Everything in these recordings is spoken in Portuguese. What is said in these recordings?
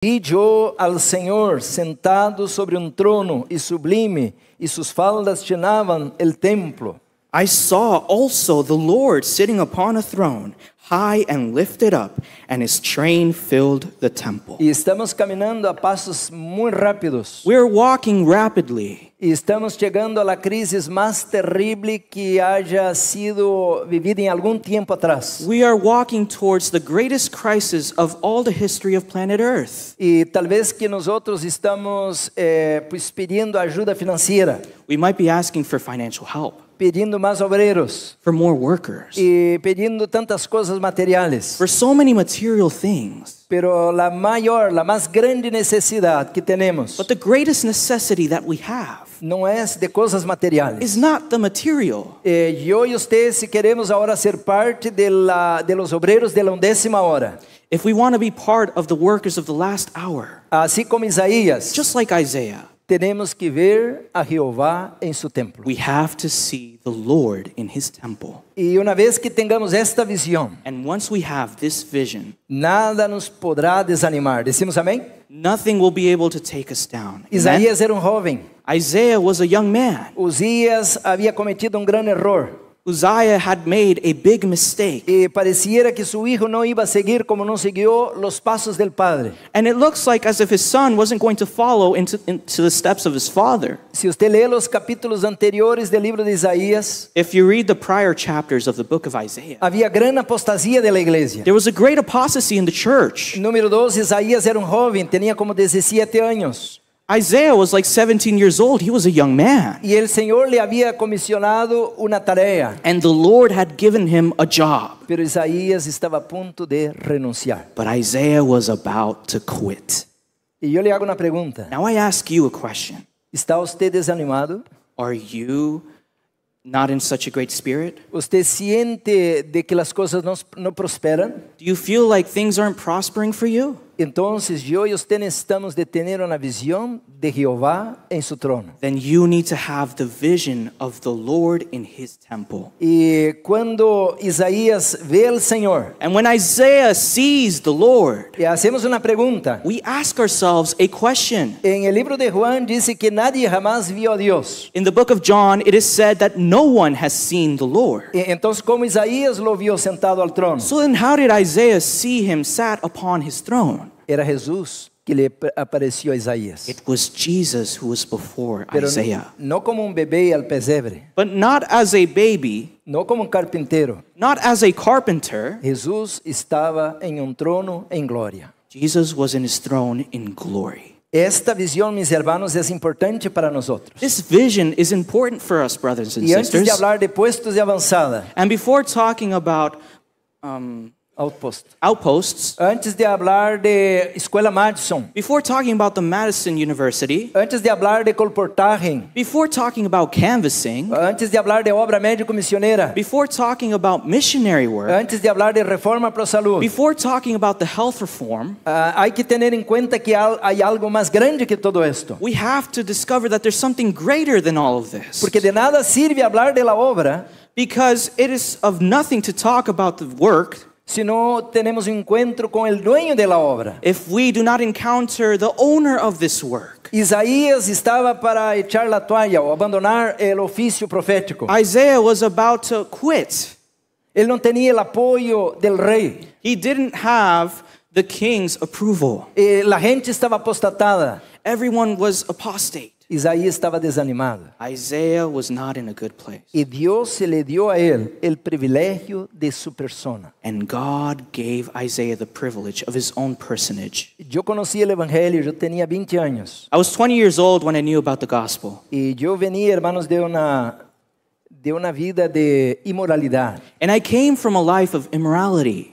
Vi yo al Señor sentado sobre un trono y sublime, y sus faldas llenaban el templo. I saw also the Lord sitting upon a throne, high and lifted up, and his train filled the temple. Y estamos caminando a pasos muy rápidos. We're walking rapidly. Y estamos llegando a la crisis más terrible que haya sido vivida en algún tiempo atrás. We are walking towards the greatest crisis of all the history of planet Earth. Y tal vez que nosotros estamos pues pidiendo ayuda financiera, We might be asking for financial help, pidiendo más obreros for more workers, y pidiendo tantas cosas materiales. for so many material things. Pero la más grande necesidad que tenemos But the greatest necessity that we have no es de cosas materiales. is not the material. Yo y usted, si queremos ahora ser parte de los obreros de la 11ª hora, If we want to be part of the workers of the last hour, así como Isaías, just like Isaiah, tenemos que ver a Jehová en su templo. we have to see the Lord in his temple. Y una vez que tengamos esta visión, And once we have this vision, nada nos podrá desanimar. ¿Decimos amén? nothing will be able to take us down. Amen? Isaías era un joven. Isaiah was a young man. Uzías había cometido un gran error. Uzziah had made a big mistake. Y pareciera que su hijo no iba a seguir como no siguió los pasos del padre. And it looks like as if his son wasn't going to follow into the steps of his father. Si usted lee los capítulos anteriores del libro de Isaías, If you read the prior chapters of the book of Isaiah, había gran apostasía de la iglesia. there was a great apostasy in the church. Número 2, Isaías era un joven, tenía como 17 años. Isaiah was like 17 years old. He was a young man. Y el Señor le había comisionado una tarea. And the Lord had given him a job. Pero Isaías estaba a punto de renunciar. But Isaiah was about to quit. Y yo le hago una pregunta. Now I ask you a question. ¿Está usted desanimado? Are you not in such a great spirit? ¿Usted siente de que las cosas no prosperan? Do you feel like things aren't prospering for you? Entonces yo y usted necesitamos de tener una visión de Jehová en su trono. Then you need to have the vision of the Lord in his temple. Y cuando Isaías ve al Señor, And when Isaiah sees the Lord, y hacemos una pregunta. we ask ourselves a question. En el libro de Juan dice que nadie jamás vio a Dios. In the book of John, it is said that no one has seen the Lord. Entonces, ¿cómo Isaías lo vio sentado al trono? So then how did Isaiah see him sat upon his throne? Era Jesús que le apareció a Isaías. It was Jesus who was before Pero Isaiah. no como un bebé al pesebre, But not as a baby, no como un carpintero. not as a carpenter. Jesús estaba en un trono en gloria. Jesus was in his throne in glory. Esta visión, mis hermanos, es importante para nosotros. This vision is important for us, brothers and Y antes de sisters. hablar de puestos de avanzada, And before talking about outposts, antes de hablar de Escuela Madison, before talking about the Madison University, antes de hablar de colportaje, before talking about canvassing, antes de hablar de obra médico-misionera, before talking about missionary work, antes de hablar de reforma pro salud, before talking about the health reform, hay que tener en cuenta que hay algo más grande que todo esto. we have to discover that there's something greater than all of this. Porque de nada sirve hablar de la obra Because it is of nothing to talk about the work si no tenemos un encuentro con el dueño de la obra. if we do not encounter the owner of this work. Isaías estaba para echar la toalla o abandonar el oficio profético. Isaiah was about to quit. Él no tenía el apoyo del rey. He didn't have the king's approval. La gente estaba apostatada. Everyone was apostate. Isaías estaba desanimado. Isaiah was not in a good place. Y Dios se le dio a él el privilegio de su persona. And God gave Isaiah the privilege of his own personage. Yo conocí el evangelio, yo tenía 20 años. I was 20 years old when I knew about the gospel. Y yo venía, hermanos, de una vida de inmoralidad. And I came from a life of immorality.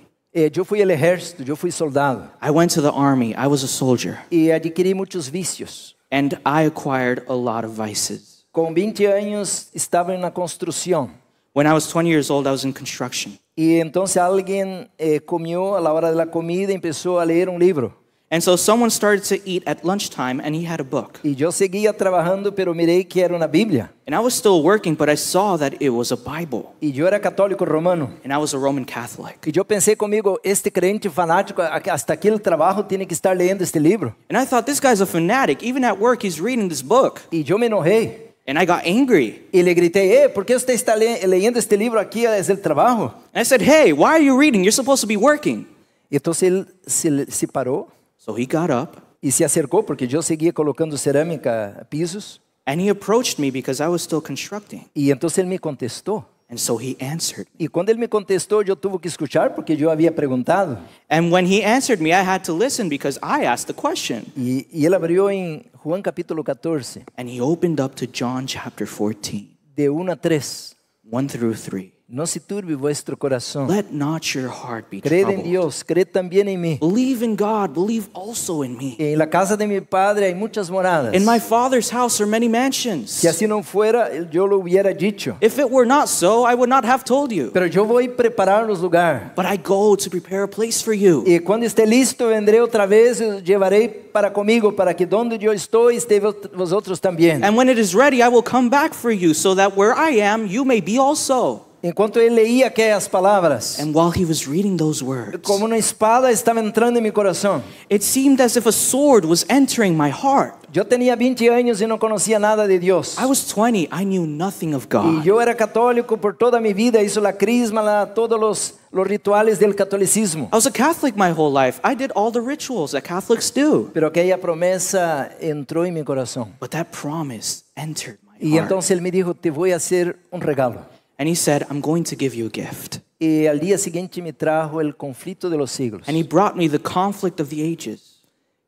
Yo fui al ejército, yo fui soldado. I went to the army. I was a soldier. Y adquirí muchos vicios. And I acquired a lot of vices. Con 20 años estaba en la construcción. When I was 20 years old, I was in construction. Y entonces alguien comió a la hora de la comida y empezó a leer un libro. And so someone started to eat at lunchtime, and he had a book. Y yo seguía trabajando, pero miré que era una Biblia. And I was still working, but I saw that it was a Bible. Y yo era católico romano. And I was a Roman Catholic. Y yo pensé comigo, este crente fanático, hasta aquí el trabajo tiene que estar leyendo este libro. And I thought, this guy's a fanatic. Even at work, he's reading this book. Y yo me enojé. And I got angry. Y le grité, ¿por qué usted está leyendo este libro aquí desde el trabajo? And I said, hey, why are you reading? You're supposed to be working. Y entonces él se paró So he got up, y se acercó, porque yo seguía colocando cerámica a pisos. and he approached me because I was still constructing. Y entonces él me contestó. And so he answered me. Y cuando él me contestó, yo tuve que escuchar porque yo había preguntado. And when he answered me, I had to listen because I asked the question. Y él abrió en Juan capítulo 14, And he opened up to John chapter 14, de 1 a 3. 1 through 3. No se turbe vuestro corazón. Let not your heart be Creed en troubled. Dios, creed también en mí. Believe in God, believe also in me. En la casa de mi padre hay muchas moradas. In my Father's house are many mansions. Si así no fuera, yo lo hubiera dicho. If it were not so, I would not have told you. Pero yo voy a prepararos lugar. But I go to prepare a place for you. Y cuando esté listo, vendré otra vez y os llevaré para conmigo, para que donde yo estoy, esté vosotros también. And when it is ready, I will come back for you, so that where I am, you may be also. Enquanto él leía aquellas palabras, And while he was reading those words, como una espada estaba entrando en mi corazón. it seemed as if a sword was entering my heart. Yo tenía 20 años y no conocía nada de Dios. I was 20, I knew nothing of Y God. yo era católico por toda mi vida, hizo la crisma, todos los rituales del catolicismo. I was a Catholic my whole life. I did all the rituals that Catholics do. Pero aquella promesa entró en mi corazón. But that promise entered my Y heart. entonces él me dijo, te voy a hacer un regalo. And he said, I'm going to give you a gift. Y al día siguiente me trajo el conflicto de los siglos. And he brought me the conflict of the ages.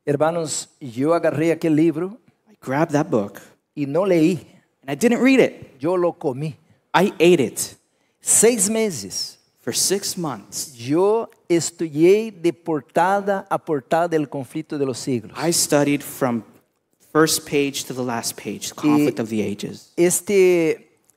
Hermanos, yo agarré aquel libro I grabbed that book, y no leí, and I didn't read it. yo lo comí. I ate it 6 meses. for 6 months. Yo estudié de portada a portada el conflicto de los siglos. I studied from first page to the last page, the conflict of the ages.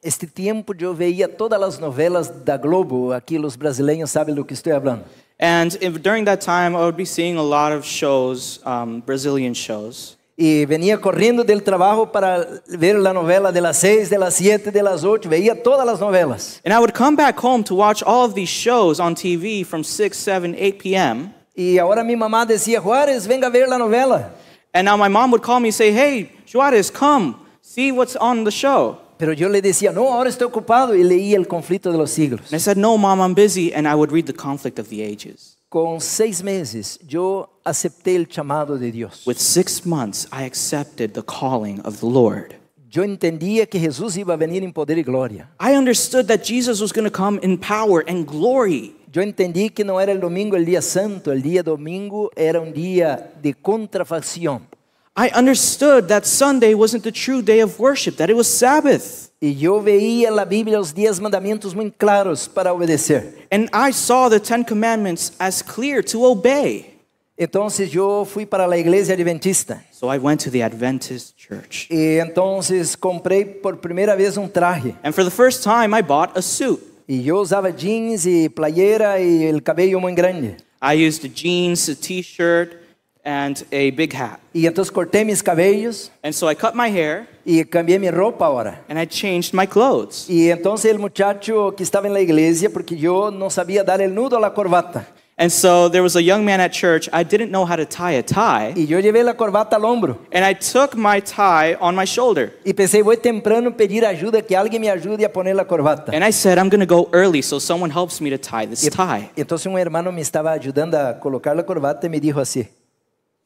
Este tiempo yo veía todas las novelas da Globo. Aquí los brasileños saben lo que estoy hablando. And during that time, I would be seeing a lot of shows, Brazilian shows. Y venía corriendo del trabajo para ver la novela de las 6, de las 7, de las 8. Veía todas las novelas. And I would come back home to watch all of these shows on TV from 6, 7, 8 p.m. Y ahora mi mamá decía, Juárez, venga a ver la novela. And now my mom would call me and say, hey, Juarez, come, see what's on the show. Pero yo le decía, no, ahora estoy ocupado. Y leía el conflicto de los siglos. And I said, no, Mom, I'm busy. And I would read the conflict of the ages. Con 6 meses yo acepté el llamado de Dios. With 6 months, I accepted the calling of the Lord. Yo entendía que Jesús iba a venir en poder y gloria. I understood that Jesus was going to come in power and glory. Yo entendí que no era el domingo el día santo, el día domingo era un día de contrafacción. I understood that Sunday wasn't the true day of worship, that it was Sabbath. Y yo veía en la Biblia los 10 mandamientos muy claros para obedecer. And I saw the 10 commandments as clear to obey. Entonces yo fui para la iglesia adventista. So I went to the Adventist church. Y entonces compré por primera vez un traje. And for the first time, I bought a suit. Y yo usaba jeans y playera y el cabello muy grande. I used jeans, a t-shirt, and a big hat. Y entonces corté mis cabellos And so I cut my hair, y cambié mi ropa ahora. and I changed my clothes. Y entonces el muchacho que estaba en la iglesia, porque yo no sabía dar el nudo a la corbata. And so there was a young man at church. I didn't know how to tie a tie. Y yo llevé la corbata al hombro. And I took my tie on my shoulder. Y pensé, voy temprano pedir ayuda, que alguien me ayude a poner la corbata. And I said, I'm going to go early so someone helps me to tie this tie. Y entonces un hermano me estaba ayudando a colocar la corbata y me dijo así.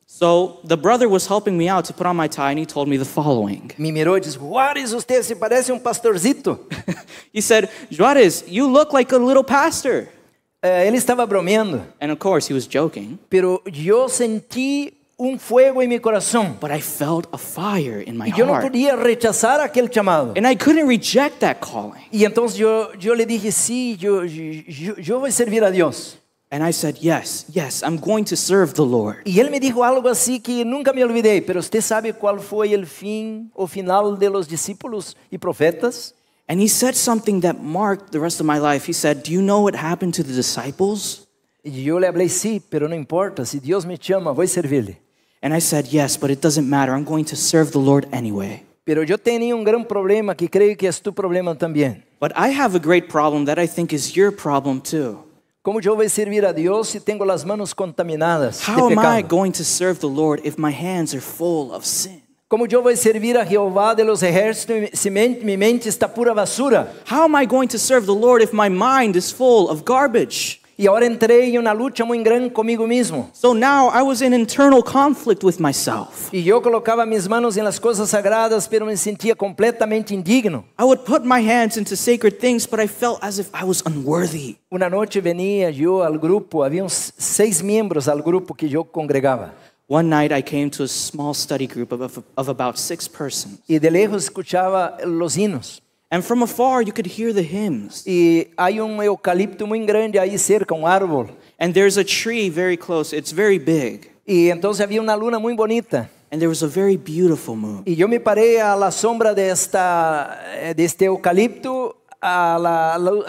So the brother was helping me out to put on my tie, and he told me the following. Me miró y dijo, Juárez, usted se parece un pastorcito. He said, Juarez, you look like a little pastor. Él estaba bromeando, And of course, he was joking. pero yo sentí un fuego en mi corazón. But I felt a fire in my Y yo no heart. podía rechazar aquel llamado. And I couldn't reject that calling. Y entonces yo le dije, sí, yo voy a servir a Dios. And I said, yes, I'm going to serve the Lord. Y él me dijo algo así que nunca me olvidé, pero usted sabe cuál fue el fin o final de los discípulos y profetas. And he said something that marked the rest of my life. He said, do you know what happened to the disciples? Y yo le hablé, sí, pero no importa, si Dios me llama, voy a servirle. And I said, yes, but it doesn't matter. I'm going to serve the Lord anyway. Pero yo tenía un gran problema que creo que es tu problema también. But I have a great problem that I think is your problem too. ¿Cómo yo voy a servir a Dios si tengo las manos contaminadas de How am I pecado? going to serve the Lord if my hands are full of sin? ¿Cómo yo voy a servir a Jehová de los ejércitos si mi mente está pura basura? How am I going to serve the Lord if my mind is full of garbage? Y ahora entré en una lucha muy grande conmigo mismo. So now I was in internal conflict with myself. Y yo colocaba mis manos en las cosas sagradas, pero me sentía completamente indigno. I would put my hands into sacred things, but I felt as if I was unworthy. Una noche venía yo al grupo, había 6 miembros al grupo que yo congregaba. One night I came to a small study group of about 6 persons. Y de lejos escuchaba los hinos. And from afar you could hear the hymns. Y hay un eucalipto muy grande ahí cerca, un árbol. And there's a tree very close. It's very big. Y entonces había una luna muy bonita. And there was a very beautiful moon. Y yo me paré a la sombra de este eucalipto, a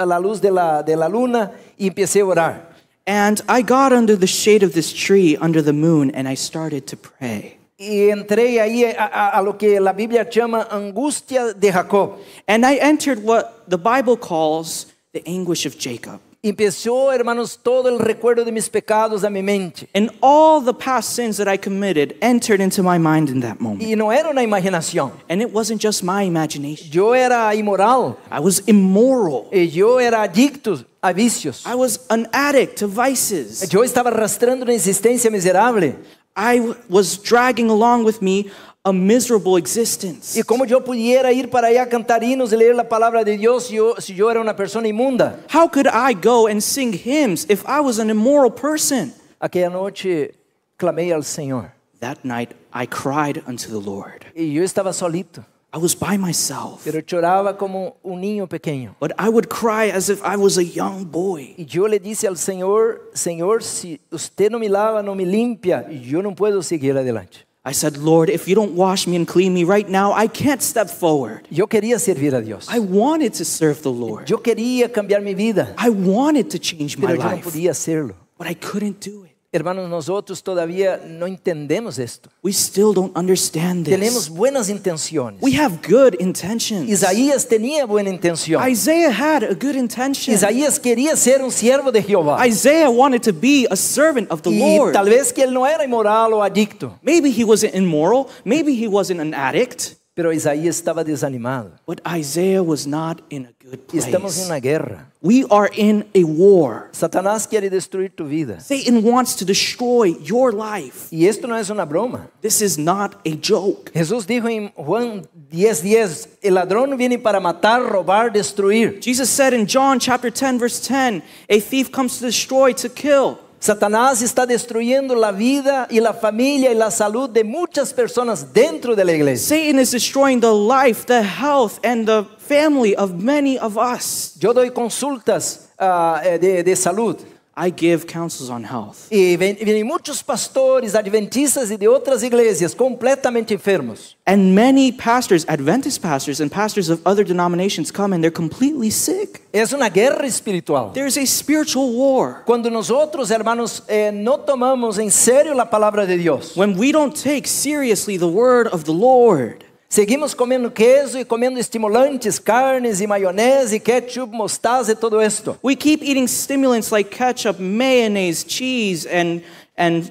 la luz de la luna, y empecé a orar. And I got under the shade of this tree under the moon and I started to pray. Y entré ahí a lo que la Biblia llama angustia de Jacob. And I entered what the Bible calls the anguish of Jacob. Empezó, hermanos, todo el recuerdo de mis pecados a mi mente. And all the past sins that I committed entered into my mind in that moment. Y no era una imaginación. And it wasn't just my imagination. Yo era inmoral. I was immoral. Y yo era adicto a vicios. I was an addict to vices. Yo estaba arrastrando una existencia miserable. I was dragging along with me a miserable existence. Y como yo pudiera ir para allá a cantar hinos y leer la palabra de Dios si yo era una persona inmunda. How could I go and sing hymns if I was an immoral person? Aquella noche clamé al Señor. That night I cried unto the Lord. Y yo estaba solito, I was by myself, pero lloraba como un niño pequeño. but I would cry as if I was a young boy. Y yo le dije al Señor, Señor, si usted no me lava, no me limpia, yo no puedo seguir adelante. I said, Lord, if you don't wash me and clean me right now, I can't step forward. Yo quería servir a Dios. I wanted to serve the Lord. Yo quería cambiar mi vida, I wanted to change my pero yo no life, podía hacerlo. but I couldn't do it. Hermanos, nosotros todavía no entendemos esto. We still don't understand Tenemos this. buenas intenciones. We have good intentions. Isaías tenía buena intención. Isaiah had a good intention. Isaías quería ser un siervo de Jehová. Isaiah wanted to be a servant of the Y Lord. tal vez que él no era inmoral o adicto, Maybe he wasn't immoral. Maybe he wasn't an addict. pero Isaías estaba desanimado. But Isaiah was not in a good Y estamos en place. una guerra. We are in a war. Satanás quiere destruir tu vida. Satan wants to destroy your life. Y esto no es una broma. This is not a joke. Jesús dijo en Juan 10:10, el ladrón viene para matar, robar, destruir. Jesus said in John chapter 10 verse 10, a thief comes to destroy, to kill. Satanás está destruyendo la vida y la familia y la salud de muchas personas dentro de la iglesia. Satan is destroying the life, the health, and the family of many of us. Yo doy consultas de salud. I give counsels on health. Y vienen muchos pastores adventistas y de otras iglesias completamente enfermos. And many pastors, Adventist pastors and pastors of other denominations come and they're completely sick. Es una guerra espiritual. There's a spiritual war. Cuando nosotros, hermanos, no tomamos en serio la palabra de Dios, When we don't take seriously the word of the Lord, seguimos comendo queso y comiendo estimulantes, carnes y mayonesa y ketchup, mostaza y todo esto. we keep eating stimulants like ketchup, mayonnaise, cheese, and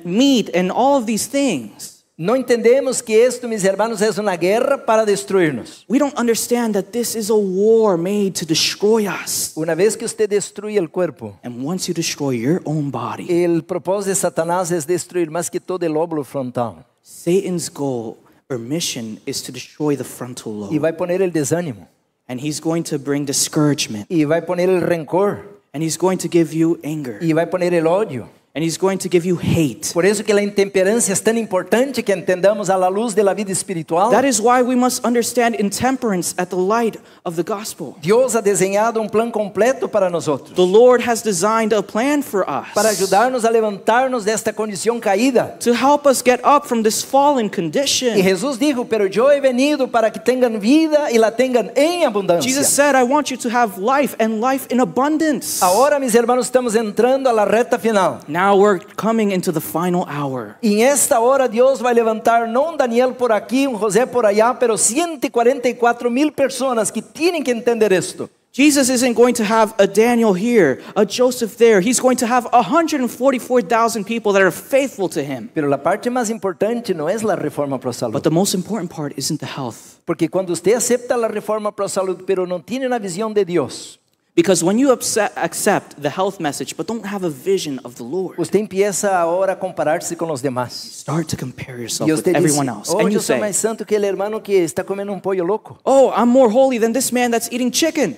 meat, and all of these things. No entendemos que esto, mis hermanos, es una guerra para destruirnos. We don't understand that this is a war made to destroy us. Una vez que usted destruye el cuerpo, And once you destroy your own body, el propósito de Satanás es destruir más que todo el lóbulo frontal. Satan's goal or mission is to destroy the frontal Y lobe. va a poner el desánimo. And he's going to bring discouragement. Y va a poner el rencor. And he's going to give you anger. Y va a poner el odio. And he's going to give you hate. Por eso que a intemperancia es tan importante que entendamos a la luz de la vida espiritual. That is why we must understand intemperance at the light of the gospel. Deus ha desenhado plan completo para nosotros. The Lord has designed a plan for us. Para ayudarnos a levantarnos desta condição caída. To help us get up from this fallen condition. E Jesus dijo, pero yo he venido para que tengan vida y la tengan en abundancia. Jesus said, I want you to have life and life in abundance. Ahora, mis hermanos, estamos entrando a la reta final. Now we're coming into the final hour. E em esta hora Deus vai levantar não Daniel por aqui, José por allá, pero 144,000 pessoas que têm que entender isto. Jesus isn't going to have a Daniel here, a Joseph there. He's going to have 144,000 people that are faithful to him. Pero la parte mais importante não é a reforma para a saúde. But the most important part isn't the health. Porque quando você acepta a reforma para a saúde, pero não tem a visão de Deus. Because when you accept the health message but don't have a vision of the Lord, Você empieza agora a comparar-se com os demais. start to compare yourself E with você diz, everyone else. oh, And you eu sou say, mais santo que aquele irmão que está comendo pollo louco. oh, I'm more holy than this man that's eating chicken.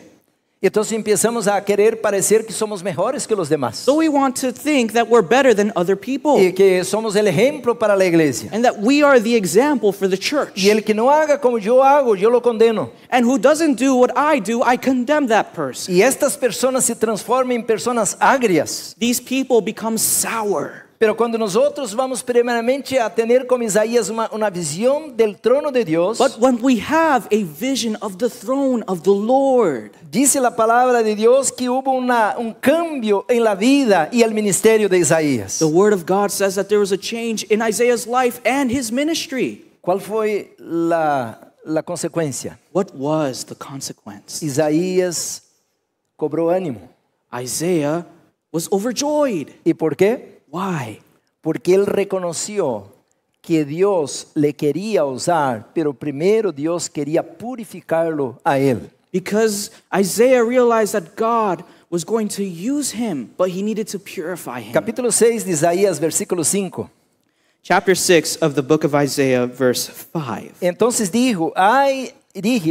Então empezamos a querer parecer que somos melhores que os demais. So we want to think that we're better than other people. E que somos o exemplo para a igreja. And that we are the example for the church. E ele que não haga como eu hago, eu lo condeno. And who doesn't do what I do, I condemn that person. E estas pessoas se transformam em pessoas agrias. These people become sour. Pero quando nós outros vamos primeiramente a ter como Isaías uma visão del trono de Deus, But when we have a vision of the throne of the Lord, dice a palavra de Deus que hubo cambio em la vida e el ministerio de Isaías. the word of God says that there was a change in Isaiah's life and his ministry. Qual foi la consequência? What was the consequence? Isaías cobrou ânimo. Isaiah was overjoyed. E por quê? Why? Porque ele reconheceu que Deus le queria usar, pero primeiro Deus queria purificarlo a ele. Because Isaiah realized that God was going to use him, but he needed to purify him. Capítulo 6 de Isaías, versículo 5. Chapter 6 of the book of Isaiah, verse 5. Entonces dije,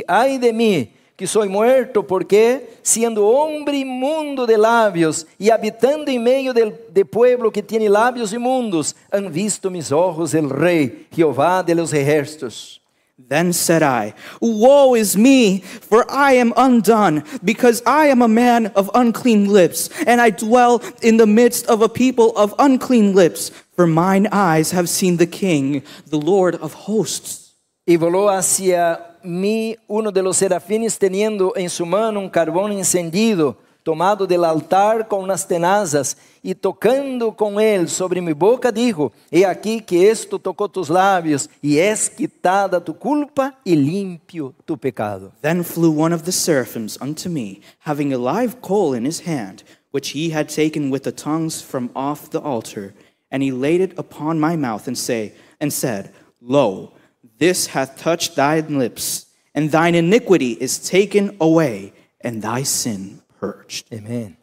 ay de mí, que soy muerto, porque siendo hombre inmundo de labios y habitando en medio de pueblo que tiene labios inmundos, han visto mis ojos el Rey, Jehová de los ejércitos. Then said I, woe is me, for I am undone, because I am a man of unclean lips, and I dwell in the midst of a people of unclean lips, for mine eyes have seen the King, the Lord of hosts. Y voló hacia mí uno de los serafines teniendo en su mano un carbón encendido, tomado del altar con unas tenazas, y tocando con él sobre mi boca dijo, he aquí que esto tocó tus labios, y es quitada tu culpa y limpio tu pecado. Then flew one of the seraphims unto me, having a live coal in his hand, which he had taken with the tongues from off the altar, and he laid it upon my mouth and said, Lo, this hath touched thine lips, and thine iniquity is taken away, and thy sin purged. Amén.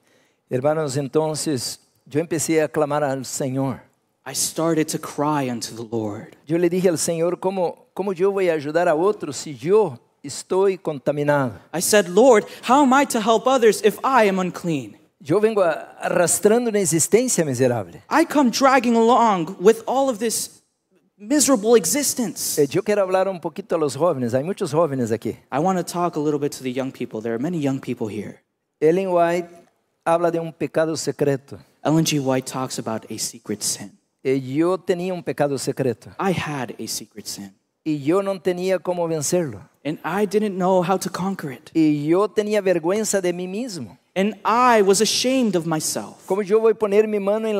Hermanos, entonces yo empecé a clamar al Señor. I started to cry unto the Lord. Yo le dije al Señor, ¿cómo yo voy a ayudar a otros si yo estoy contaminado? I said, Lord, how am I to help others if I am unclean? Yo vengo arrastrando una existencia miserable. I come dragging along with all of this miserable existence. Yo quiero hablar un poquito a los jóvenes. Hay muchos jóvenes aquí. I want to talk a little bit to the young people. There are many young people here. Ellen White habla de un pecado secreto. Ellen G. White talks about a secret sin. Yo tenía un pecado secreto I had a secret sin, y yo no tenía cómo vencerlo. and I didn't know how to conquer it. Y yo tenía vergüenza de mí mismo. And I was ashamed of myself. ¿Cómo yo voy a poner mi mano en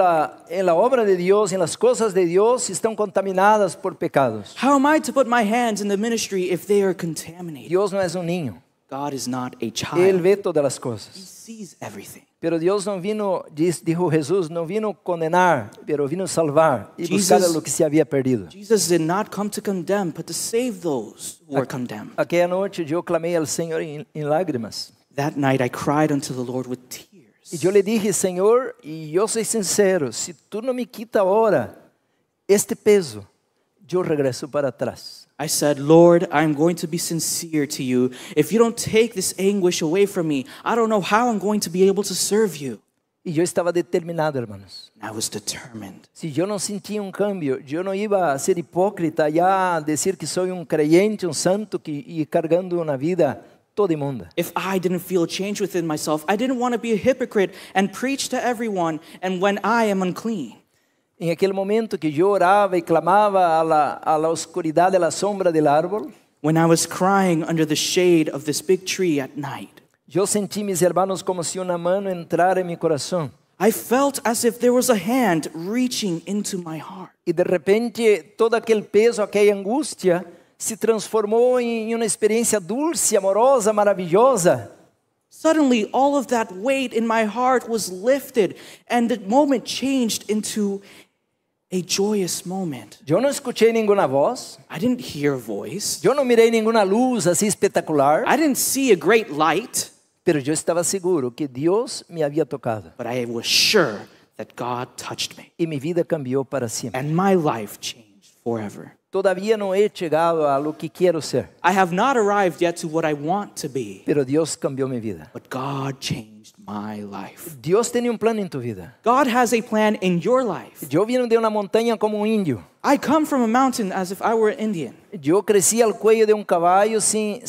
la obra de Dios, en las cosas de Dios, si están contaminadas por pecados? How am I to put my hands in the ministry if they are contaminated? Dios no es un niño. God is not a Él child. ve todas las He cosas. sees everything. Pero Dios no vino, dijo Jesús, no vino condenar, pero vino salvar y Jesus- buscar a lo que se había perdido. Jesus did not come to condemn, but to save those who were condemned. Aquella noche yo clamé al Señor en lágrimas. That night I cried unto the Lord with tears. Y yo le dije, Señor, y yo soy sincero, si tú no me quitas ahora este peso, yo regreso para atrás. I said, Lord, I'm going to be sincere to you. If you don't take this anguish away from me, I don't know how I'm going to be able to serve you. Y yo estaba determinado, hermanos. I was determined. Si yo no sentía un cambio, yo no iba a ser hipócrita ya decir que soy un creyente, un santo y cargando una vida toda inmunda. If I didn't feel a change within myself, I didn't want to be a hypocrite and preach to everyone and when I am unclean. En aquel momento que yo oraba y clamaba a la oscuridad de la sombra del árbol, When I was crying under the shade of this big tree at night, yo sentí, mis hermanos, como si una mano entrara en mi corazón. I felt as if there was a hand reaching into my heart. Y de repente todo aquel peso, aquella angustia, se transformou em uma experiência dulce, amorosa, maravilhosa. Suddenly, all of that weight in my heart was lifted, and the moment changed into a joyous moment. Eu não escutei nenhuma voz, I didn't hear a voice. eu não mirei nenhuma luz assim espetacular, I didn't see a great light, pero eu estava seguro que Deus me havia tocado but I was sure that God touched me, e minha vida cambiou para sempre. and my life changed forever. Todavia não he chegado a lo que quero ser, I have not arrived yet to what I want to be, pero Deus cambiou minha vida. but God changed my life. Deus tem plano em tu vida. God has a plan in your life. Eu vim de uma montanha como índio. I come from a mountain as if I were an Indian. Eu cresci ao cuello de caballo sem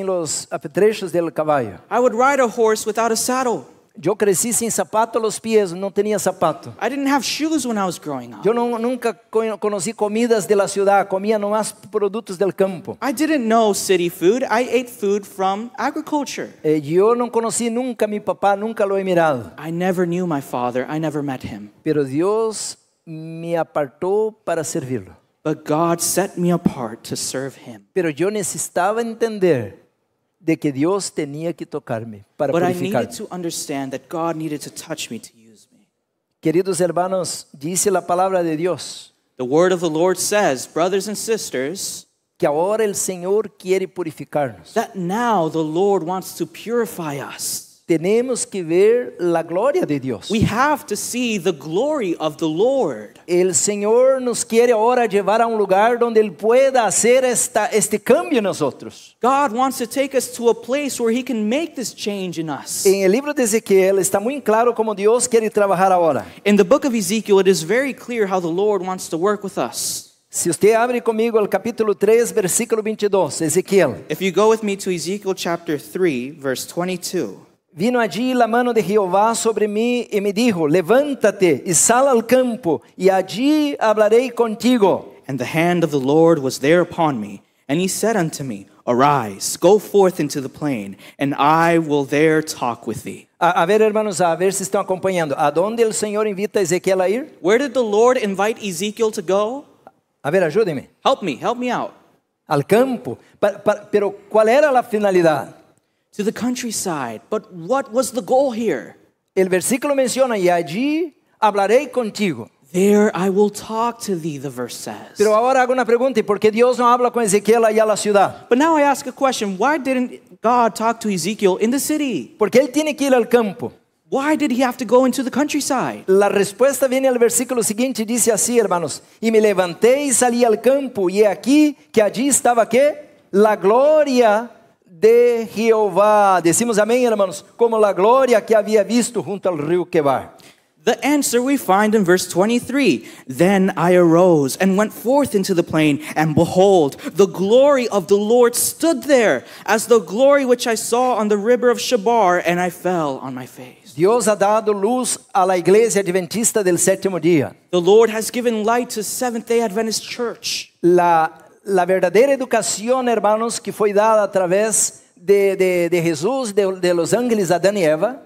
os apetrechos del caballo. I would ride a horse without a saddle. Eu cresci sem sapato aos pés, não tinha sapato. I didn't have shoes when I was growing up. Eu nunca conheci comidas de la ciudad, comia nomás produtos del campo. I didn't know city food. I ate food from agriculture. Eu não conheci nunca mi papá, nunca lo he mirado. I never knew my father. I never met him. Pero Deus me apartou para servi-lo. But God set me apart to serve him. Pero eu necessitava entender de que Deus tinha que tocar-me para But I purificar. needed to understand that God needed to touch me to use me. Queridos hermanos, dice la palabra de Dios The word of the Lord says, brothers and sisters, que agora el Senhor quiere purificar-nos. that now the Lord wants to purify us. Tenemos que ver la gloria de Dios. We have to see the glory of the Lord. El Señor nos quiere ahora llevar a un lugar donde Él pueda hacer este cambio en nosotros. God wants to take us to a place where He can make this change in us. En el libro de Ezequiel está muy claro cómo Dios quiere trabajar ahora. In the book of Ezekiel, it is very clear how the Lord wants to work with us. Si usted abre conmigo el capítulo 3, versículo 22, Ezequiel. If you go with me to Ezekiel chapter 3, verse 22. Vino allí la mano de Jehová sobre mí y me dijo, levántate y sal al campo y allí hablaré contigo. And the hand of the Lord was there upon me. And He said unto me, arise, go forth into the plain, and I will there talk with thee. A ver, hermanos, a ver si están acompañando. ¿A dónde el Señor invita a Ezequiel a ir? Where did the Lord invite Ezekiel to go? A ver, ayúdeme. Help me out. Al campo. Pero ¿cuál era la finalidad? To the countryside. But what was the goal here? El versículo menciona, y allí hablaré contigo. There I will talk to thee, the verse says. Pero ahora hago una pregunta, ¿y por qué Dios no habla con Ezequiel allá a la ciudad? But now I ask a question. Why didn't God talk to Ezekiel in the city? Porque él tiene que ir al campo. Why did he have to go into the countryside? La respuesta viene al versículo siguiente y dice así, hermanos. Y me levanté y salí al campo, y he aquí que allí estaba, ¿qué? La gloria de Jehová. Decimos amén, hermanos, como la gloria que había visto junto al río Quebar. The answer we find in verse 23. Then I arose and went forth into the plain, and behold, the glory of the Lord stood there, as the glory which I saw on the river of Shabar, and I fell on my face. Dios ha dado luz a la iglesia adventista del séptimo día. The Lord has given light to Seventh-day Adventist Church. La verdadera educación, hermanos, que foi dada através de Jesús, de los ángeles Adán y Eva,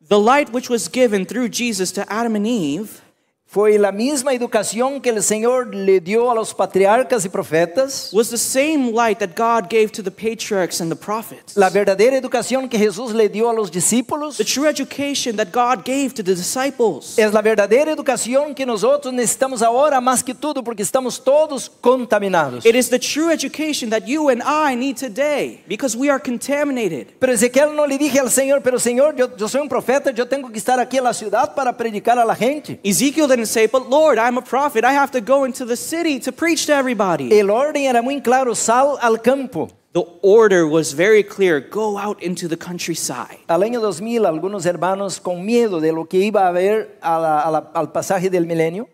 The light which was given through Jesus to Adam and Eve foi a mesma educação que o Senhor le dio a los patriarcas e profetas. was the same light that God gave to the patriarchs and the prophets. La verdadeira educação que Jesus le dio a los discípulos The true education that God gave to the disciples é a verdadeira educação que nós outros necessitamos agora mais que tudo, porque estamos todos contaminados. It is the true education that you and I need today because we are contaminated. Pero Ezequiel não lhe dije ao Senhor, pero Senhor, eu sou profeta, eu tenho que estar aqui na cidade para predicar a la gente. Ezekiel didn't say, but Lord, I'm a prophet. I have to go into the city to preach to everybody. El orden era muito claro, sal al campo. The order was very clear. Go out into the countryside. Al año 2000, algunos hermanos con miedo de lo que iba a haber al pasaje del milenio,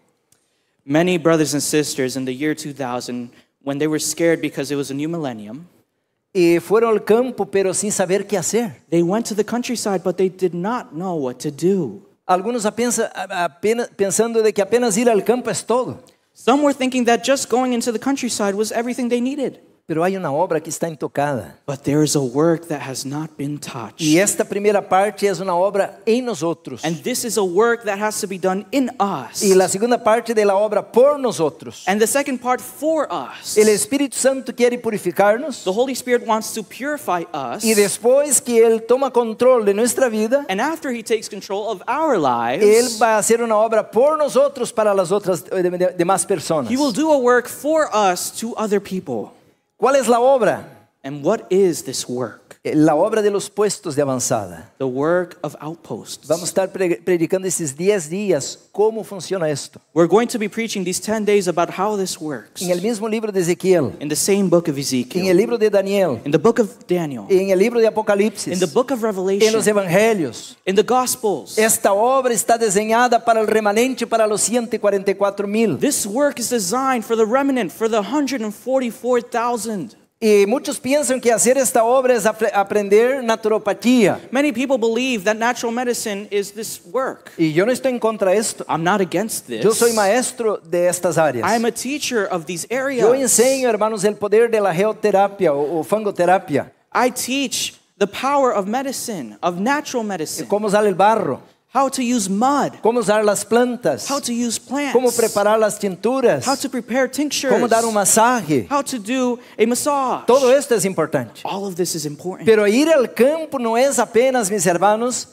Many brothers and sisters in the year 2000, when they were scared because it was a new millennium, fueron al campo pero sin saber qué hacer. they went to the countryside, but they did not know what to do. Algunos pensando de que apenas ir al campo es todo. Some were thinking that just going into the countryside was everything they needed. Pero hay una obra que está intocada. But there is a work that has not been touched. Y esta primera parte es una obra en nosotros. And this is a work that has to be done in us. Y la segunda parte de la obra por nosotros. And the second part for us. El Espíritu Santo quiere purificarnos. The Holy Spirit wants to purify us. Y después que Él toma control de nuestra vida, And after He takes control of our lives, Él va a hacer una obra por nosotros para las otras demás personas. He will do a work for us to other people. ¿Cuál es la obra? And what is this work? La obra de los puestos de avanzada. The work of outposts. Vamos a estar predicando esses 10 días cómo funciona esto. We're going to be preaching these 10 days about how this works. En el mismo libro de Ezequiel, In the same book of en el Ezekiel, libro de Daniel, in the book of Daniel, en el libro de Apocalipsis, in the book of en los Revelation, evangelios. in the Gospels. Esta obra está diseñada para el remanente, para los 144,000. This work is designed for the remnant, for the 144,000. Y muchos piensan que hacer esta obra es aprender naturopatía. Many people believe that natural medicine is this work. Y yo no estoy en contra de esto. I'm not against this. Yo soy maestro de estas áreas. I'm a teacher of these areas. Yo enseño, hermanos, el poder de la geoterapia o fangoterapia. I teach the power of medicine, of natural medicine. Cómo usar el barro, How to use mud. cómo usar las plantas, How to use plants. cómo preparar las tinturas, How to prepare tinctures. cómo dar un masaje. How to do a massage. Todo esto es importante. All of this is important. Pero ir al campo no es apenas, mis hermanos,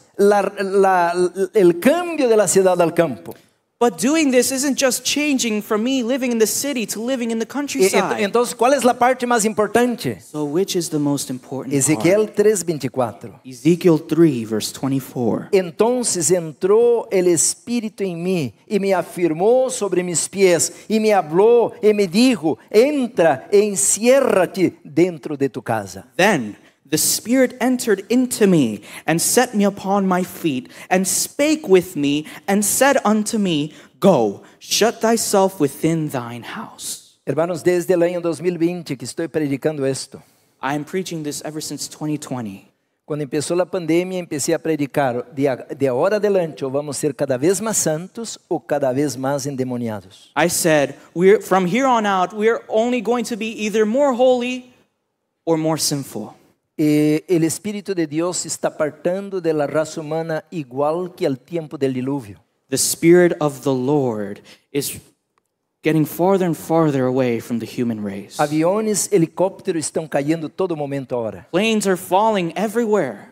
el cambio de la ciudad al campo. But doing this isn't just changing from me living in the city to living in the countryside. Entonces, ¿cuál es la parte más importante? So which is the most important Ezequiel part? 3:24. Ezekiel 3 verse 24. Entonces entró el Espíritu en mí y me afirmó sobre mis pies y me habló y me dijo: entra e enciérrate dentro de tu casa. Then the Spirit entered into me and set me upon my feet and spake with me and said unto me, Go, shut thyself within thine house. Hermanos, desde el año 2020 que estoy predicando esto. I am preaching this ever since 2020. Cuando empezó la pandemia, empecé a predicar: de ahora adelante, o vamos a ser cada vez más santos o cada vez más endemoniados. I said, from here on out, we're only going to be either more holy or more sinful. El Espíritu de Dios se está apartando de la raza humana igual que al tiempo del diluvio. The Spirit of the Lord is getting farther and farther away from the human race. Aviones, helicópteros estão caindo todo momento agora. Planes are falling everywhere.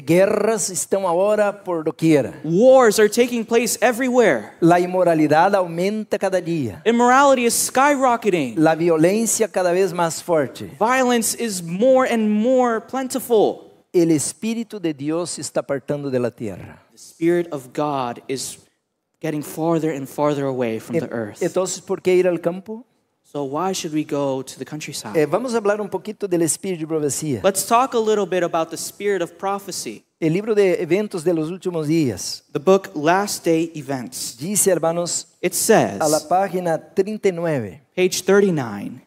Guerras estão agora por doquiera. Wars are taking place everywhere. La inmoralidade aumenta cada dia. Immorality is skyrocketing. La violência cada vez mais forte. Violence is more and more plentiful. El Espíritu de Dios se está apartando de la tierra. The Spirit of God is getting farther and farther away from the earth. Entonces, ¿por qué ir al campo? So why should we go to the countryside? Vamos a hablar un poquito del Espíritu de profecía. Let's talk a little bit about the spirit of prophecy. El libro de eventos de los últimos días The book Last Day Events. dice, hermanos, It says, a la página 39, page 39,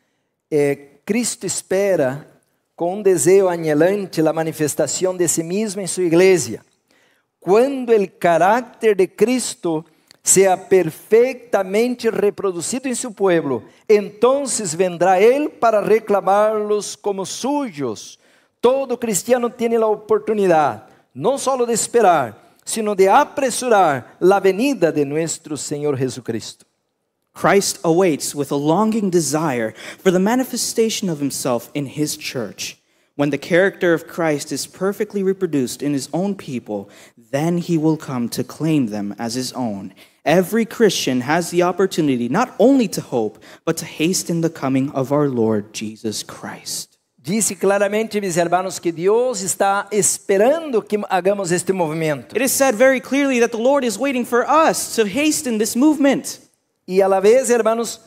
Cristo espera con un deseo anhelante la manifestación de sí mismo en su iglesia. Cuando el carácter de Cristo sea perfectamente reproducido en su pueblo, entonces vendrá Él para reclamarlos como suyos. Todo cristiano tiene la oportunidad, no solo de esperar, sino de apresurar la venida de nuestro Señor Jesucristo. Christ awaits with a longing desire for the manifestation of himself in his church. When the character of Christ is perfectly reproduced in his own people, then he will come to claim them as his own. Every Christian has the opportunity not only to hope, but to hasten the coming of our Lord Jesus Christ. Dice claramente, mis hermanos, que Dios está esperando que hagamos este movimiento. It is said very clearly that the Lord is waiting for us to hasten this movement. Y a la vez, hermanos,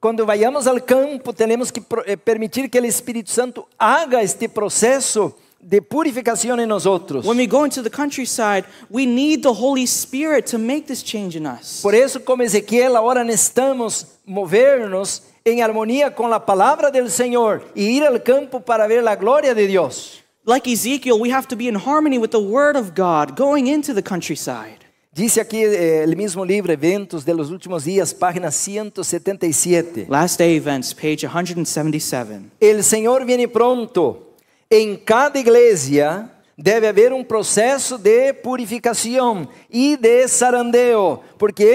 Quando vayamos al campo, tenemos que permitir que el Espíritu Santo haga este proceso de purificación en nosotros. When we go into the countryside, we need the Holy Spirit to make this change in us. Por eso, como Ezequiel, ahora necesitamos movernos en armonía con la palabra del Señor y ir al campo para ver la gloria de Dios. Like Ezekiel, we have to be in harmony with the Word of God going into the countryside. Dice aquí el mismo libro, Eventos de los Últimos Días, página 177. Last Day Events, page 177. El Señor viene pronto. En cada iglesia debe haber un proceso de purificación y de zarandeo, porque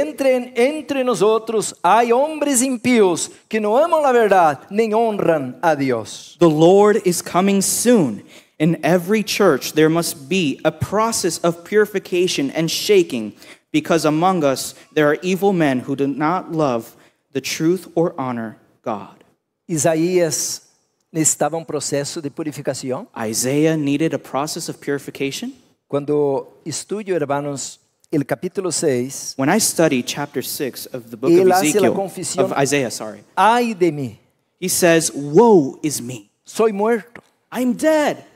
entre nosotros hay hombres impíos que no aman la verdad ni honran a Dios. The Lord is coming soon. In every church there must be a process of purification and shaking, because among us there are evil men who do not love the truth or honor God. Isaías necesitava um processo de purificação. Isaiah needed a process of purification. Quando estudo, hermanos, el capítulo 6, When I study chapter 6 of the book Él of hace la Ezekiel, confesión. of Isaiah, sorry, ay de mí, he says, "Woe is me! soy muerto. I'm dead."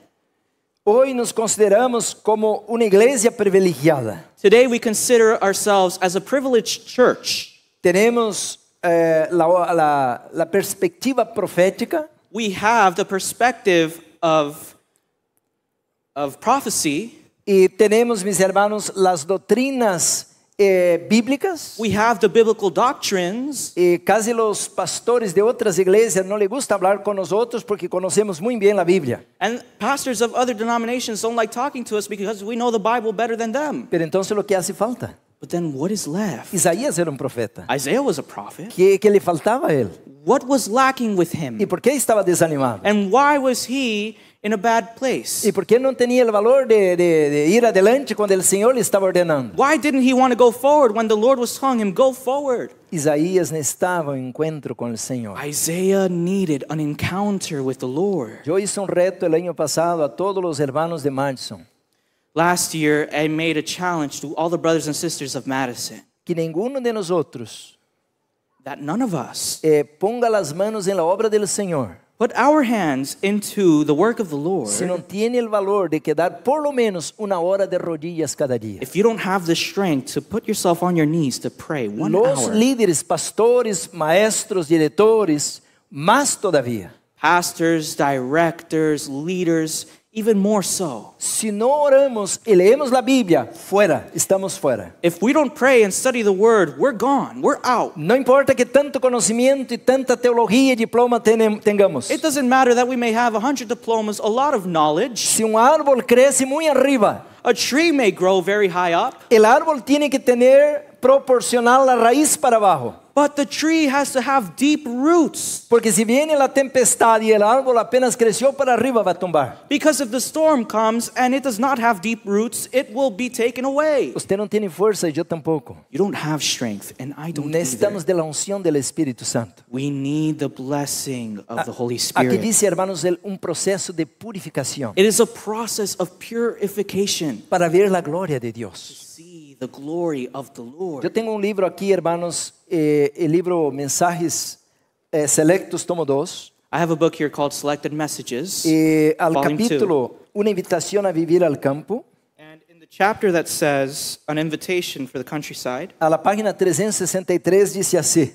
Hoy nos consideramos como uma igreja privilegiada. Today we consider ourselves as a privileged church. Tenemos la perspectiva profética. We have the perspective of prophecy. E tenemos, mis hermanos, las doutrinas bíblicas. We have the biblical doctrines. E casi los pastores de outras igrejas não les gusta hablar con nosotros porque conocemos muy bien la Biblia. And pastors of other denominations don't like talking to us because we know the Bible better than them. Pero entonces lo que hace falta? But then what is left? Isaías era profeta. Isaiah was a prophet. Que le faltava a él? What was lacking with him? E por que estava desanimado? And why was he in a bad place? E por que não tinha o valor de ir adelante quando o Senhor lhe estava ordenando? Why didn't he want to go forward when the Lord was telling him, go forward? Isaías necessitava um encontro com o Senhor. Isaiah needed an encounter with the Lord. Eu hice um reto el año pasado a todos os hermanos de Madison. Last year, I made a challenge to all the brothers and sisters of Madison Que nenhum de nosotros that none of us ponga las manos en la obra del Senhor put our hands into the work of the Lord se não tiene el valor de quedar por lo menos una hora de rodillas cada día. if you don't have the strength to put yourself on your knees to pray 1 Los hour. líderes, pastores, maestros, diretores, más todavía. Pastors, directors, leaders, even more so. Si no oramos y leemos la Biblia, fuera, estamos fuera. If we don't pray and study the word, we're gone, we're out. No importa que tanto conocimiento y tanta teología y diploma tengamos. It doesn't matter that we may have 100 diplomas, a lot of knowledge. Si un árbol crece muy arriba, A tree may grow very high up, el árbol tiene que tener proporcional la raíz para abajo. but the tree has to have deep roots. Porque si viene la tempestad y el árbol apenas creció para arriba, va a tumbar. Because if the storm comes and it does not have deep roots, it will be taken away. Usted no tiene fuerza y yo tampoco. You don't have strength, and I don't either. Necesitamos de la unción del Espíritu Santo. We need the blessing of the Holy Aquí Spirit. dice, hermanos, un proceso de purificación It is a process of purification. para ver la gloria de Dios. See the glory of the Lord. Yo tengo un libro aquí, hermanos, el libro Mensajes Selectos, tomo 2. I have a book here called Selected Messages. Al Volume capítulo, una invitación a vivir al campo. And in the chapter that says an invitation for the countryside, A la página 363 dice así: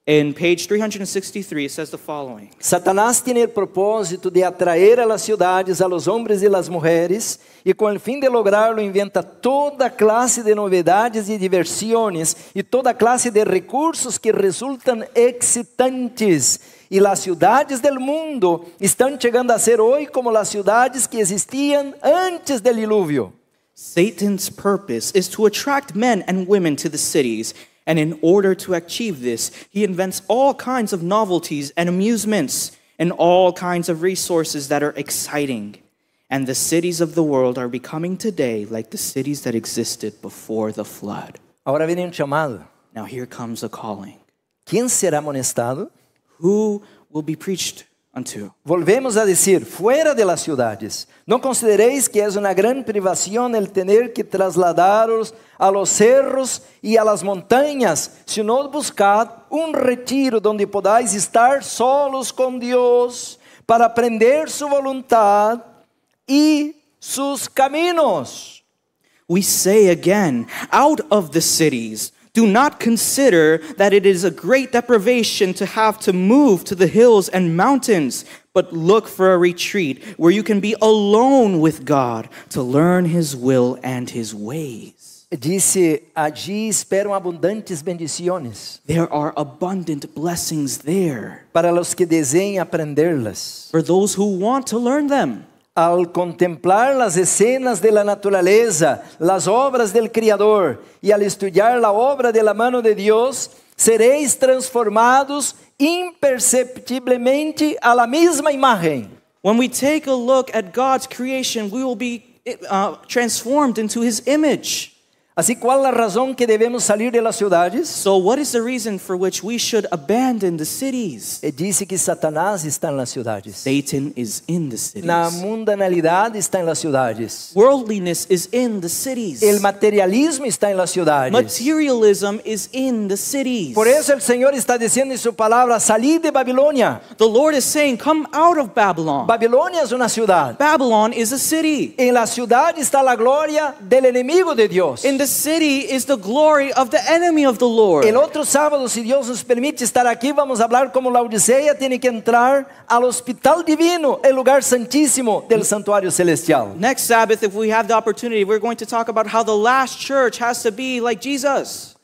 in page 363 it says the following. Satanás tiene el propósito de atraer a las ciudades a los hombres y las mujeres, y con el fin de lograrlo inventa toda clase de novedades y diversiones y toda clase de recursos que resultan excitantes. Y las ciudades del mundo están llegando a ser hoy como las ciudades que existían antes del diluvio. Satan's purpose is to attract men and women to the cities, and in order to achieve this, he invents all kinds of novelties and amusements and all kinds of resources that are exciting. And the cities of the world are becoming today like the cities that existed before the flood. Ahora viene un chamado. Now here comes a calling. ¿Quién será amonestado? Who will be preached unto. Volvemos a decir, fuera de las ciudades. ¿No consideréis que es una gran privación el tener que trasladaros a los cerros y a las montañas, sino buscad un retiro donde podáis estar solos con Dios para aprender su voluntad y sus caminos? We say again, out of the cities, do not consider that it is a great deprivation to have to move to the hills and mountains, but look for a retreat where you can be alone with God to learn His will and His ways. Dice, allí esperam abundantes bendiciones There are abundant blessings there para los que desejem aprenderlas. for those who want to learn them. Al contemplar las escenas de la naturaleza, las obras del Criador y al estudiar la obra de la mano de Dios, seréis transformados imperceptiblemente a la misma imagen. When we take a look at God's creation, we will be transformed into His image. Así, ¿cuál es la razón que debemos salir de las ciudades? So what is the reason for which we should abandon the cities? Dice que Satanás está en las ciudades. Satan is in the cities. La mundanalidad está en las ciudades. Worldliness is in the cities. El materialismo está en las ciudades. Materialism is in the cities. Por eso el Señor está diciendo en su palabra, salid de Babilonia. The Lord is saying, come out of Babylon. Babilonia es una ciudad. Babylon is a city. En la ciudad está la gloria del enemigo de Dios. In the city is the glory of the enemy of the Lord. El otro sábado, si Dios nos permite estar aquí, vamos a hablar como la Odisea tiene que entrar al hospital divino, el lugar santísimo del santuario celestial. Next Sabbath, if we have the opportunity, we're going to talk about how the last church has to be like Jesus.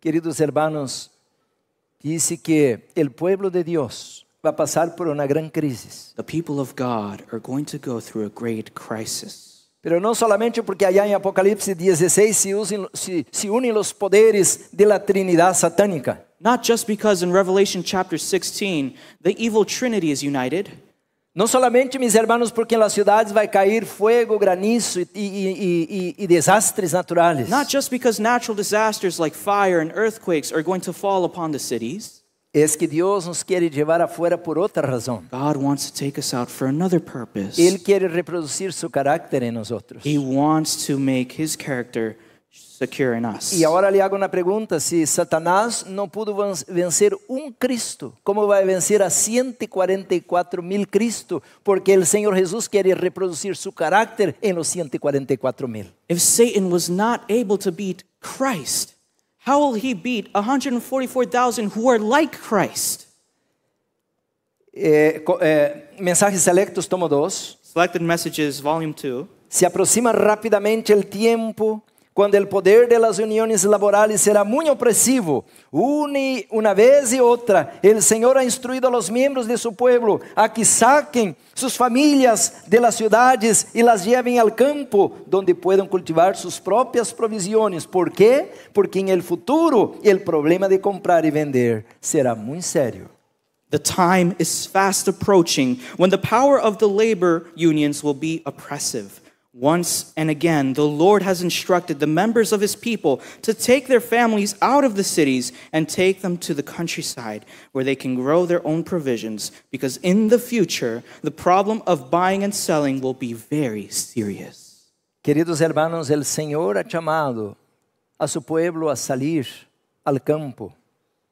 Queridos hermanos, dice que el pueblo de Dios va a pasar por una gran crisis. The people of God are going to go through a great crisis. Pero no solamente porque allá en Apocalipsis 16 se unen los poderes de la Trinidad satánica. Not just because in Revelation chapter 16, the evil Trinity is united. No solamente, mis hermanos, porque en las ciudades vai cair fuego, granizo y desastres naturales. Not just because natural disasters like fire and earthquakes are going to fall upon the cities. Es que Dios nos quiere llevar afuera por otra razón. God wants to take us out for another purpose. Él quiere reproducir su carácter en nosotros. He wants to make His character secure in us. Y ahora le hago una pregunta, si Satanás no pudo vencer Cristo, ¿cómo va a vencer a 144,000 Cristo? Porque el Señor Jesús quiere reproducir su carácter en los 144,000. If Satan was not able to beat Christ, how will he beat 144,000 who are like Christ? Mensajes selectos, tomo 2. Selected Messages, Volume 2. Se aproxima rápidamente el tiempo cuando el poder de las uniones laborales será muy opresivo. Una vez y otra, el Señor ha instruido a los miembros de su pueblo a que saquen sus familias de las ciudades y las lleven al campo, donde puedan cultivar sus propias provisiones. ¿Por qué? Porque en el futuro el problema de comprar y vender será muy serio. The time is fast approaching when the power of the labor unions will be oppressive. Once and again, the Lord has instructed the members of His people to take their families out of the cities and take them to the countryside where they can grow their own provisions, because in the future, the problem of buying and selling will be very serious. Queridos hermanos, el Señor ha llamado a su pueblo a salir al campo.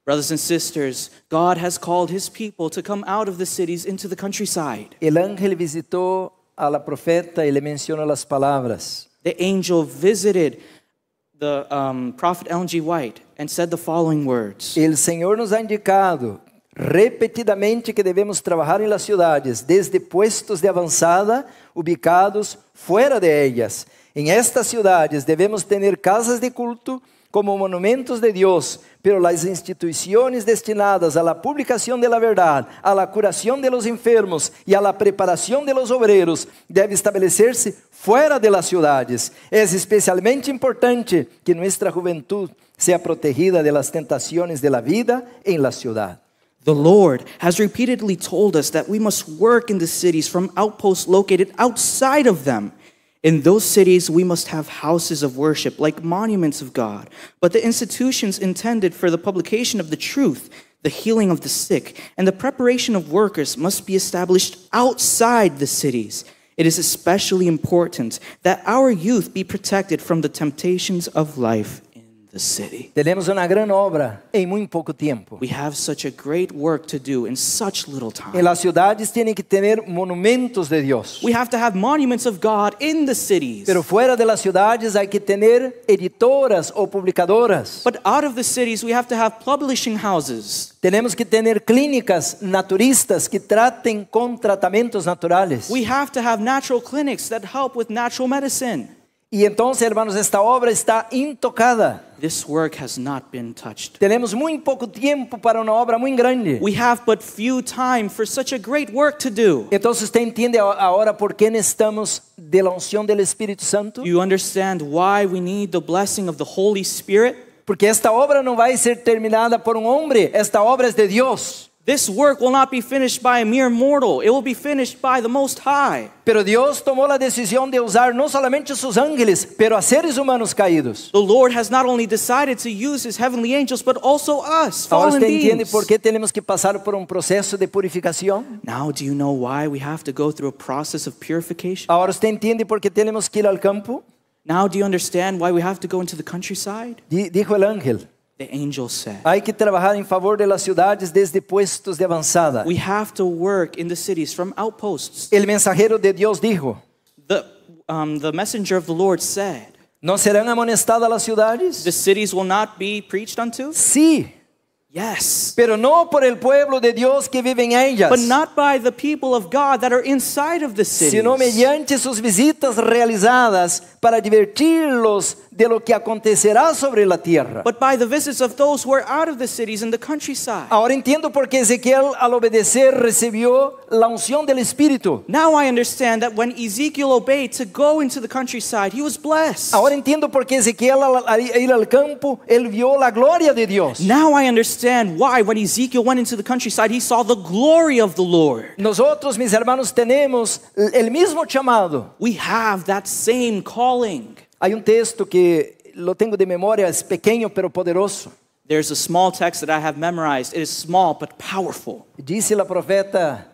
Brothers and sisters, God has called His people to come out of the cities into the countryside. El ángel visitó a la profeta y le menciona las palabras. The angel visited the prophet Ellen G. White and said the following words. El Señor nos ha indicado repetidamente que debemos trabajar en las ciudades, desde puestos de avanzada, ubicados fuera de ellas. En estas ciudades debemos tener casas de culto como monumentos de Dios, pero las instituciones destinadas a la publicación de la verdad, a la curación de los enfermos y a la preparación de los obreros deben establecerse fuera de las ciudades. Es especialmente importante que nuestra juventud sea protegida de las tentaciones de la vida en la ciudad. The Lord has repeatedly told us that we must work in the cities from outposts located outside of them. In those cities, we must have houses of worship like monuments of God, but the institutions intended for the publication of the truth the healing of the sick, and the preparation of workers must be established outside the cities. It is especially important that our youth be protected from the temptations of life in the city. Tenemos una gran obra en muy poco tiempo. We have such a great work to do in such little En time. las ciudades tienen que tener monumentos de Dios. We have to have monuments of God in the cities. Pero fuera de las ciudades hay que tener editoras o publicadoras. But out of the cities, we have to have publishing houses. Tenemos que tener clínicas naturistas que traten con tratamientos naturales. We have to have natural clinics that help with natural medicine. Y entonces, hermanos, esta obra está intocada. This work has not been touched. Tenemos muy poco tiempo para una obra muy grande. We have but few time for such a great work to do. Entonces, ¿usted entiende ahora por qué necesitamos de la unción del Espíritu Santo? You understand why we need the blessing of the Holy Spirit? Porque esta obra no va a ser terminada por un hombre, esta obra es de Dios. This work will not be finished by a mere mortal. It will be finished by the Most High. Pero Dios tomó la decisión de usar no solamente sus ángeles, pero a seres humanos caídos. The Lord has not only decided to use His heavenly angels, but also us, Ahora fallen usted entiende beings. por qué tenemos que pasar por un proceso de purificación. Now, do you know why we have to go through a process of purification? Ahora usted entiende por qué tenemos que ir al campo. Now, do you understand why we have to go into the countryside? Dijo el ángel, The angel said, hay que trabajar en favor de las ciudades desde puestos de avanzada. we have to work in the cities from outposts. El mensajero de Dios dijo, The messenger of the Lord said, ¿no serán amonestadas las ciudades? the cities will not be preached unto? Sí, Yes. pero no por el pueblo de Dios que vive en ellas, But not by the people of God that are inside of the cities, sino mediante sus visitas realizadas para divertirlos de lo que acontecerá sobre la tierra. but by the visits of those who are out of the cities in the countryside. Ahora entiendo por qué Ezequiel al obedecer recibió la unción del Espíritu. Now I understand that when Ezekiel obeyed to go into the countryside, he was blessed. Ahora entiendo por qué Ezequiel al ir al campo, él vio la gloria de Dios. Now I understand why when Ezekiel went into the countryside, he saw the glory of the Lord. Nosotros, mis hermanos, tenemos el mismo llamado. We have that same calling. Hay un texto que lo tengo de memoria, es pequeño pero poderoso. There's a small text that I have memorized. It is small but powerful. Dice la profeta,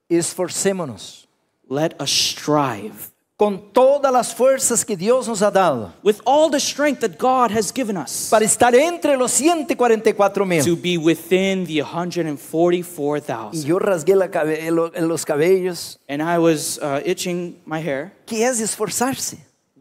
esforcémonos Let us strive con todas las fuerzas que Dios nos ha dado with all the strength that God has given us para estar entre los 144,000. to be within the Y 144,000. yo rasgué los cabellos. And I was itching my hair. ¿Qué es esforzarse?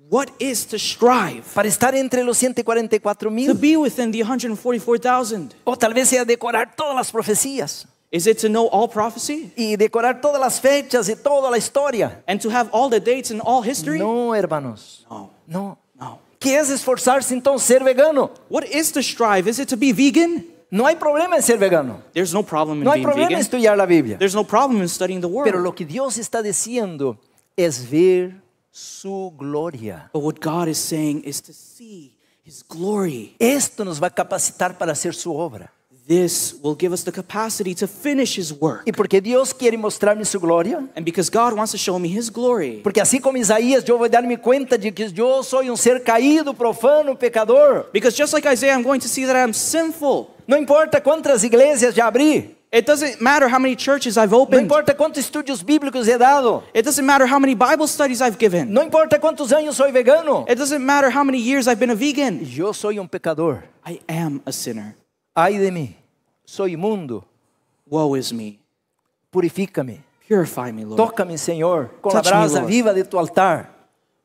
What is to strive? Para estar entre los To 144,000. be within the 144,000. O tal vez sea decorar todas las profecías Is it to know all prophecy y decorar todas las fechas y toda la historia. and to have all the dates and all history? No, hermanos. No. No. No. ¿Qué es esforzarse entonces ser vegano? What is to strive? Is it to be vegan? No hay problema en ser vegano. There's no problem in No hay being problema en vegan. estudiar la Biblia. There's no problem in studying the Pero word. lo que Dios está diciendo es ver su gloria. But what God is saying is to see His glory. Esto nos va a capacitar para hacer su obra. This will give us the capacity to finish His work. Y porque Dios quiere mostrarme su gloria, And because God wants to show me His glory. porque así como Isaías, yo voy a darme cuenta de que yo soy un ser caído, profano, pecador. Because just like Isaiah, I'm going to see that I'm sinful. No importa cuántas iglesias ya abrí, It doesn't matter how many churches I've no opened. importa cuántos estudios bíblicos he dado, It doesn't matter how many Bible studies I've given. no importa cuántos años soy vegano, It doesn't matter how many years I've been a vegan. yo soy un pecador. I am a sinner. Ay de mí, soy inmundo, Woe is me. purifícame, Purify me, Lord, tócame, Señor, con la Touch me, brasa Lord. viva de tu altar.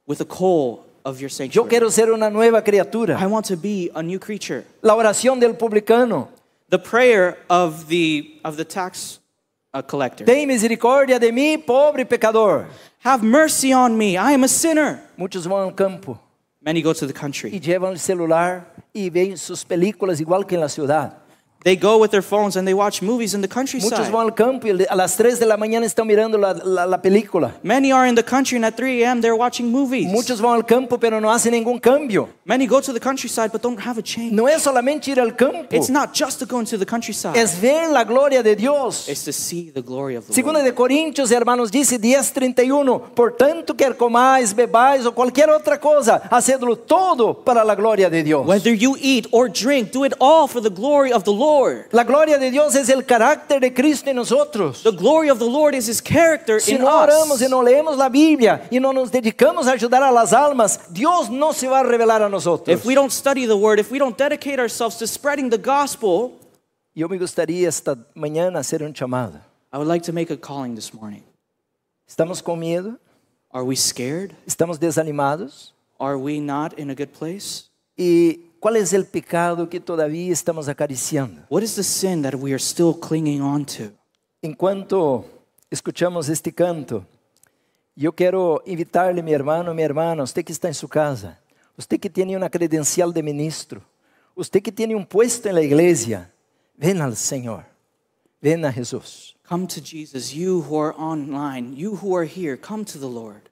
with the coal of your Yo sanctuary. quiero ser una nueva criatura. I want to be a new creature. La oración del publicano. The prayer of the tax collector. Ten misericordia de mí, pobre pecador. Have mercy on me. I am a sinner. Muchos van al campo Many go to the y country. llevan el celular y ven sus películas igual que en la ciudad. They go with their phones and they watch movies in the Muchos countryside. van al campo y a las 3 de la mañana están mirando la película. Many are in the country and at 3 a.m. they're watching movies. Muchos van al campo pero no hacen ningún cambio. Many go to the countryside but don't have a change. No es solamente ir al campo, It's not just to go into the countryside. es ver la gloria de Dios. It's to see the glory of the Segunda Lord. de Corintios, hermanos, dice 10:31, por tanto quer comáis, bebáis o cualquier otra cosa, hacedlo todo para la gloria de Dios. Whether you eat or drink, do it all for the glory of the Lord. Lord. La gloria de Dios es el carácter de Cristo en nosotros. The glory of the Lord is His character Si in no oramos us. y no leemos la Biblia y no nos dedicamos a ayudar a las almas, Dios no se va a revelar a nosotros. If we don't study the Word, if we don't dedicate ourselves to spreading the gospel, Yo me gustaría esta mañana hacer un llamado. I would like to make a calling this morning. ¿Estamos con miedo? Are we scared? ¿Estamos desanimados? Are we not in a good place? ¿Y cuál es el pecado que todavía estamos acariciando? What is the sin that we are still clinging on to? Enquanto escuchamos este canto, yo quiero invitarle, mi hermano, mi hermana, usted que está en su casa, usted que tiene una credencial de ministro, usted que tiene un puesto en la iglesia, ven al Señor, ven a Jesús. Come to Jesus. You who are online, you who are here, come to the Lord.